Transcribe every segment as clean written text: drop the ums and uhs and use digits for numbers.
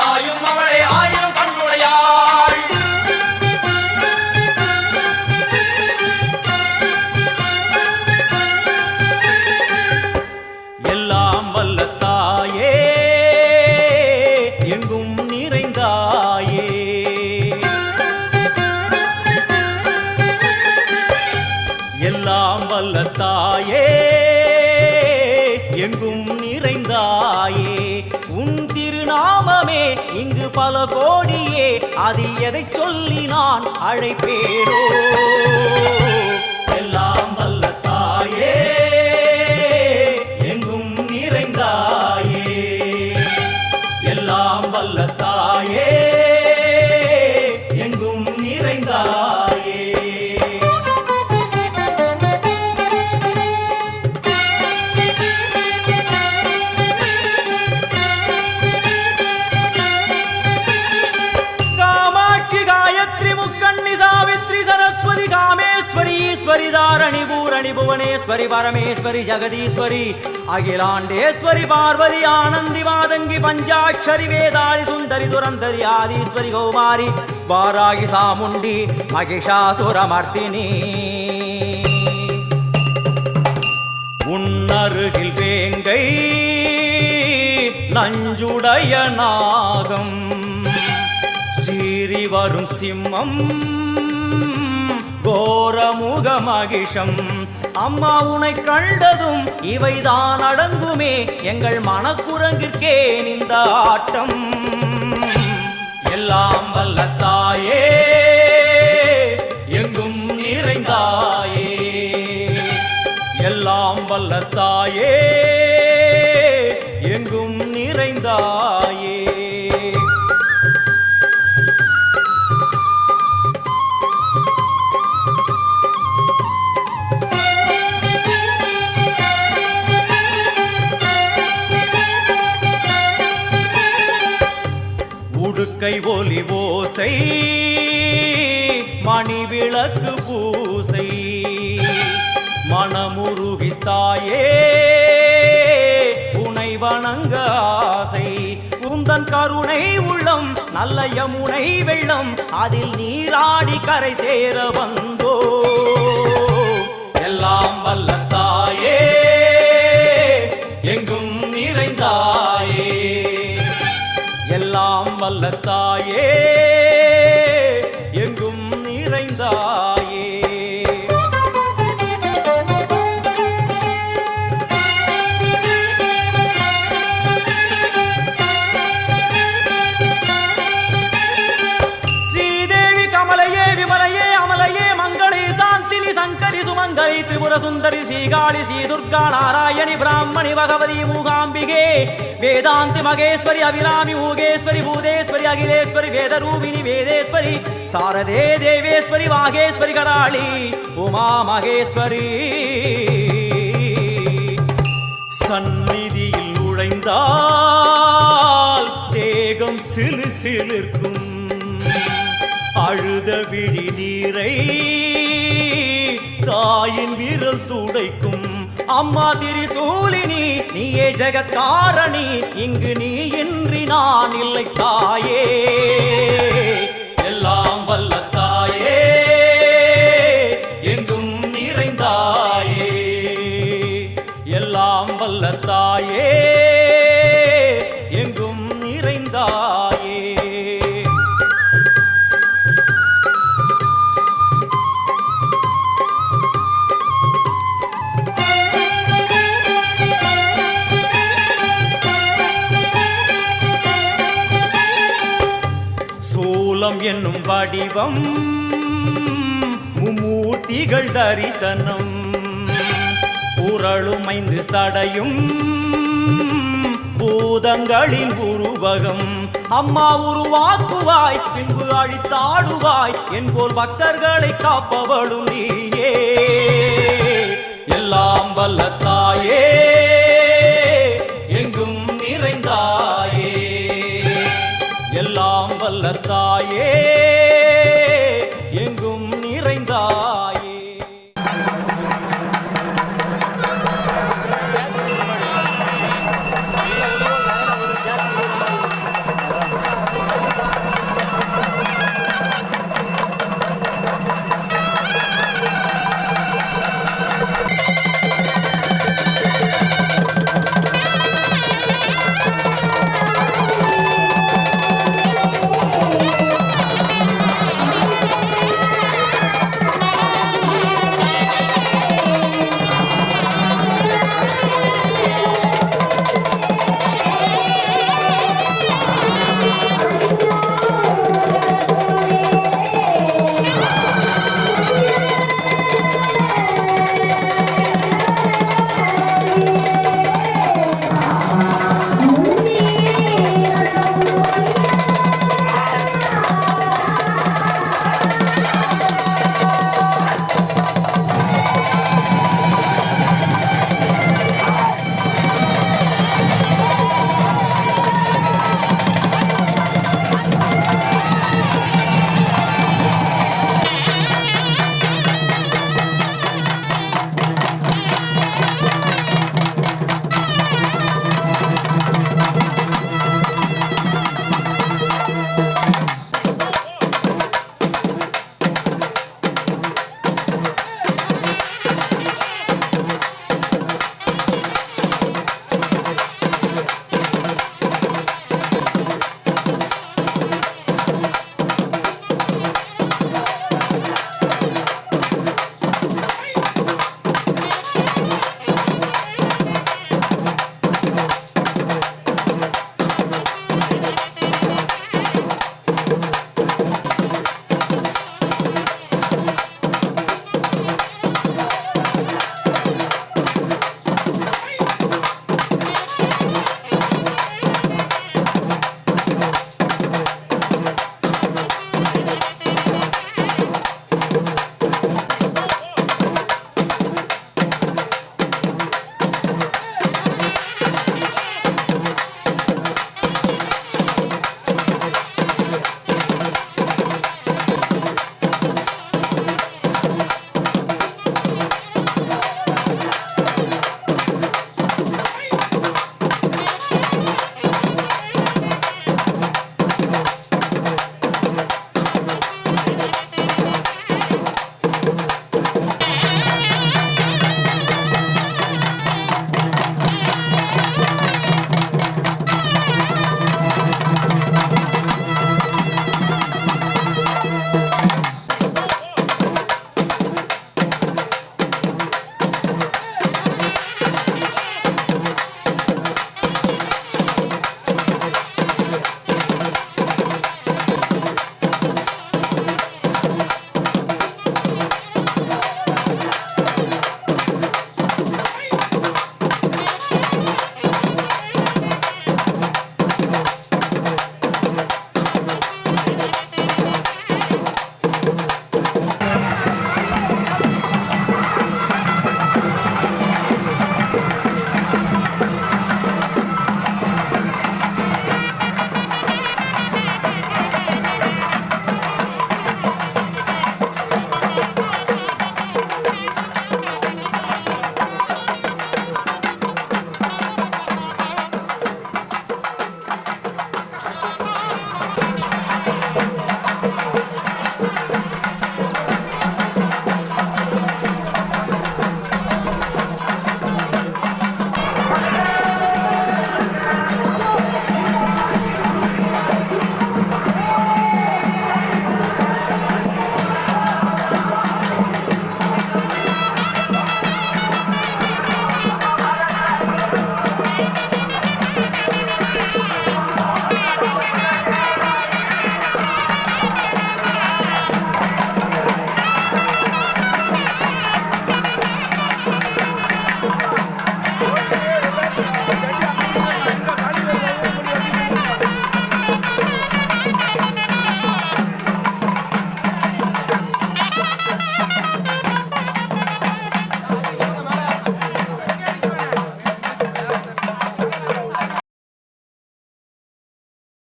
தாயும் அவளே ஆயிரம் கண்ணுடையாள். எல்லாம் வல்ல தாயே எங்கும் நிறைந்தாயே, எல்லாம் வல்ல தாயே எங்கும் நிறைந்தாயே. உன் திருநாமமே இங்கு பல கோடியே, அதில் எதை சொல்லி நான் அழைப்பேனோ. எல்லாம் வல்ல தாயே எங்கும் நிறைந்தாயே, எல்லாம் வல்ல தாயே எங்கும் நிறைந்தாயே. सरस्वती कामेश्वरी ईश्वरी धारणी पूरणी भुवनेश्वरी परमेश्वरी जगदीश्वरी अखिलांडेश्वरी पार्वती आनंदी मादंगी पंचाक्षरी वेदाली सुंदरी दुरंधरी आदिश्वरी कौमारी वारागी सामुंडी महिषासुरमर्दिनी. உன்னருகில் வேங்கை நஞ்சுடைய நாகம் சீறி வரும் சிம்மம் கோரமுக மகிஷம். அம்மா உனை கண்டதும் இவைதான் அடங்குமே, எங்கள் மனக்குரங்கிற்கே இந்த ஆட்டம். எல்லாம் வல்ல தாயே எங்கும் நிறைந்தாயே, எல்லாம் வல்ல தாயே எங்கும் நிறைந்தாயே. உடுக்கை ஒலி ஓசை மணி விளக்கு பூசை மனமுருகித்தாயே உனை வணங்க ஆசை. உந்தன் கருணை உள்ளம் நல்ல யமுனை வெள்ளம், அதில் நீராடி கரை சேர வந்தோ. எல்லாம் வல்ல தாயே எங்கும் நிறைந்தாயே, எல்லாம் வல்ல தாயே எங்கும் நிறைந்தாயே. ஸ்ரீதேவி கமலையே விமலையே அமலையே மங்களே சாந்தினி சங்கரி சுமங்கலி திரிபுர சுந்தரி ஸ்ரீகாளி ஸ்ரீ துர்கா நாராயணி பிராமணி பகவதி மூகாம்பிகே வேதாந்தி மகேஸ்வரி அபிராமி மூகேஸ்வரி பூதேஸ்வரி அகிலேஸ்வரி வேதரூபிணி வேதேஸ்வரி சாரதே தேவேஸ்வரி வாகேஸ்வரி கராளி உமா மகேஸ்வரி. சந்நிதியில் நுழைந்தால் தேகம் சிலு சிலிர்க்கும், அழுத விழி நீரை தாயின் விரல் துடைக்கும். அம்மா திரிசூலினி நீயே ஜெகத்காரணி, இங்கு நீ இன்றி நான் இல்லை தாயே. எல்லாம் வல்ல தாயே எங்கும் நிறைந்தாயே, எல்லாம் வல்ல தாயே எங்கும் நிறைந்தாயே. என்னும் வடிவம் மும்மூர்த்திகள் தரிசனம், புரளும் 5 சடையும் பூதங்களின் உருவகம். அம்மா உருவாக்குவாய் பின்பு அழித்தாடுவாய், என்போல் பக்தர்களை காப்பவளும் நீயே. எல்லாம் வல்ல தாயே எங்கும் நிறைந்தாயே, எல்லாம் வல்ல தாயே எங்கும் நிறைந்தாயே.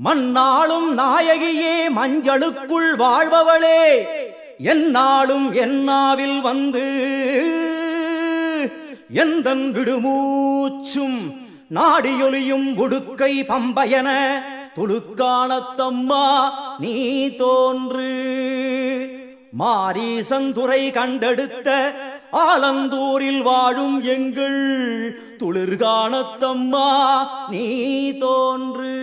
மண்ணாளும் நாயகியே மஞ்சளுக்குள் வாழ்பவளே என்னாலும் என்னாவில் வந்து எந்தன் விடுமூச்சும் நாடியொலியும் உடுக்கை பம்பயன துளுக்கானத்தம்மா நீ தோன்று மாரீசந்துறை கண்டெடுத்த ஆலந்தூரில் வாழும் எங்கள் துளிர்கானத்தம்மா நீ தோன்று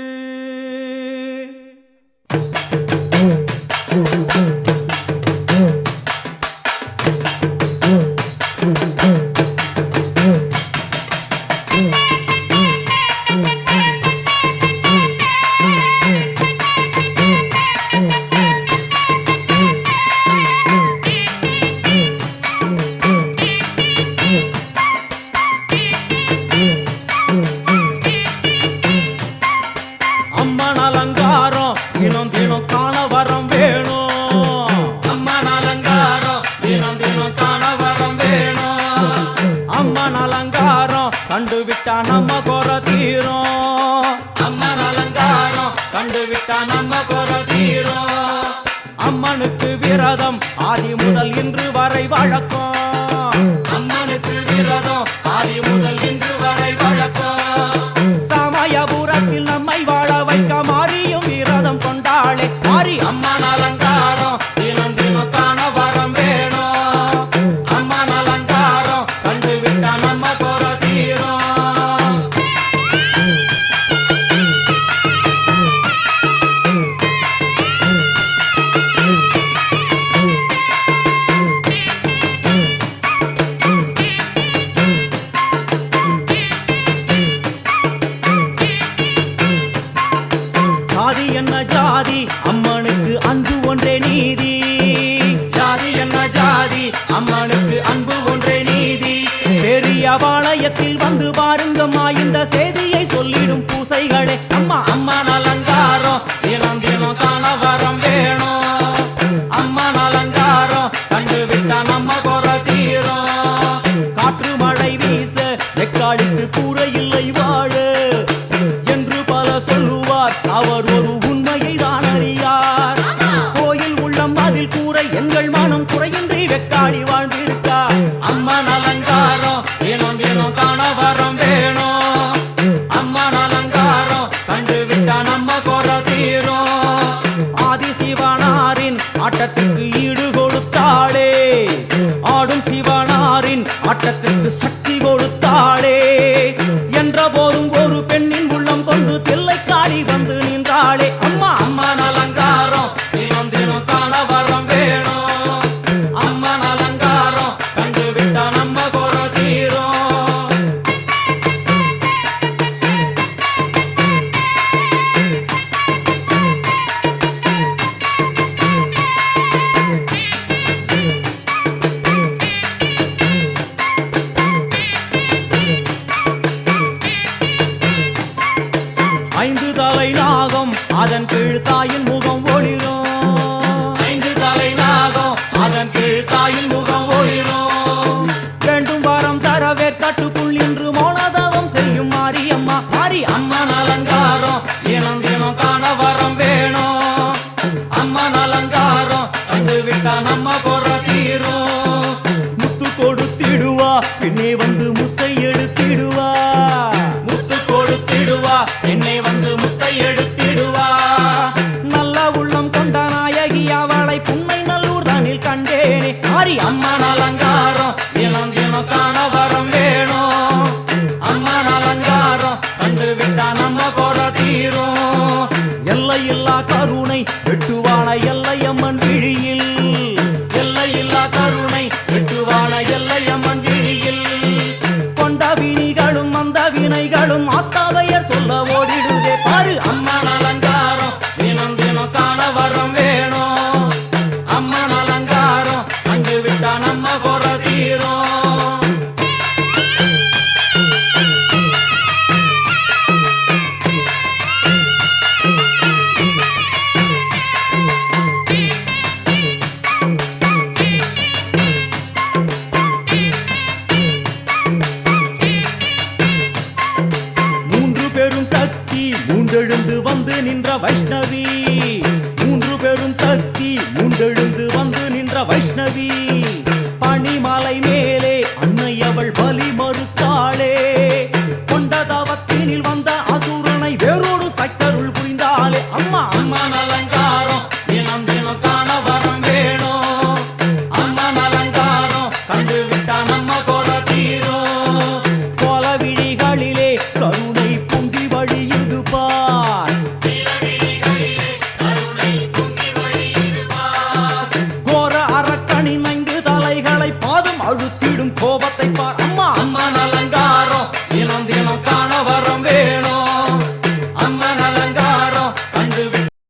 கண்டுவிட்டா நம்ம குற தீரும் அம்மன் அலங்காரம் கண்டுவிட்டா நம்ம குற தீரும் அம்மனுக்கு விரதம் ஆதி முதல் இன்று வரை வழக்கம் அம்மனுக்கு விரதம் ஆதி முதல் இன்று வரை வழக்கம் சமயபுரத்தில் நம்மை வாழ வைக்க மாறியும் விரதம் கொண்டாளே மாறி அம்மன் அலங்காரம் தினம் தினம் காண வரம் வேணும் அம்மன் அலங்காரம் கண்டுவிட்டா நம்ம குற என்ன ஜாதி அம்மனுக்கு அன்பு ஒன்றே நீதி ஜாதி என்ன ஜாதி அம்மனுக்கு அன்பு ஒன்றே நீதி பெரிய பாளையத்தில் வந்து பாருங்கம்மா இந்த செய்தியை சொல்லிடும் பூசைகளே அம்மா அம்மன் அலங்காரம் தினம் தினம் காண வரம் வேணும் அம்மன் அலங்காரம் கண்டுவிட்டா நம்ம குற தீரும் காற்று மழை வீச வெக்காளிக்கு கூரை இல்லை வாழ என்று பல சொல்லுவார் அவர் ஒரு உண்மையை தான் அறியார் கோயில் உள்ளம் அதில் கூரை எங்கள் மனம் குறையின்றி வெக்காளி வாழ்ந்திருக்கார் அம்மன் அலங்காரம் தினம் தினம் காண வரம் வேணும் அம்மன் அலங்காரம் கண்டுவிட்டா நம்ம குற தீரும் ஆதி சிவனாரின் ஆட்டத்துக்கு ஈடு கொடுத்தாளே ஆடும் சிவனாரின் ஆட்டத்துக்கு சக்தி கொடுத்தாளே என்ற போதும் ஒரு பெண்ணின் உள்ளம் கொண்டு தில்லைக்காளி வந்து நின்றாளே அம்மா அம்மன் அலங்காரம் தினம் தினம் காண வரம் வேணும் அம்மன் அலங்காரம் கண்டுவிட்டா நம்ம குற தீரும் ஐந்து தலை நாகம் அதன் கீழ் தாயின் முகம் ஒளிரும் ஐந்து தலை நாகம் அதன் கீழ் தாயின் முகம் ஒளிரும் வேண்டும் வாரம் தரவேற்காட்டுக்குள் இன்று மௌனதவம் செய்யும் மாரியம்மா மாரி அம்மன் அலங்காரம் தினம் தினம் காண வரம் வேணும் அம்மன் அலங்காரம் கண்டுவிட்டா நம்ம குற தீரும் முத்து கொடுத்திடுவா பின்னே வந்து முத்தை எடுத்திடுவா முத்து கொடுத்திடுவா என்னை வந்து முத்தை எடுத்திடுவா நல்ல உள்ளம் கொண்ட நாயகி அவளை புன்னை நல்லூர் தானில் கண்டேனே மாறி அம்மன் அலங்காரம் தினம் தினம் காண வரம் வேணும் அம்மன் அலங்காரம் கண்டுவிட்டா நம்ம குற தீரும் எல்லையில்லா கருணை வெட்டுவான எல்லையம்மன் விழியில் எல்லையில்லா கருணை வெட்டுவான எல்லையம்மன் விழியில் கொண்ட வினிகளும் அந்த வினைகளும் ஆத்தாவையர் சொல்ல ஓடிடுதே பாரு அம்மன் அலங்காரம் தினம் தினம் காண வரம் வேணும் அம்மன் அலங்காரம் கண்டுவிட்டா நம்ம குற தீரும் வைஷ்ணவி மூன்று பெரும் சக்தி மூண்டெழுந்து வந்து நின்ற வைஷ்ணவி பனிமலை மேலே அன்னை அவள் பலி மறுத்தாளே கொண்ட தவத்தினில் வந்த அசுரனை வேரோடு சக்கருள் புரிந்தாளே அம்மா அம்மன் அலங்காரம்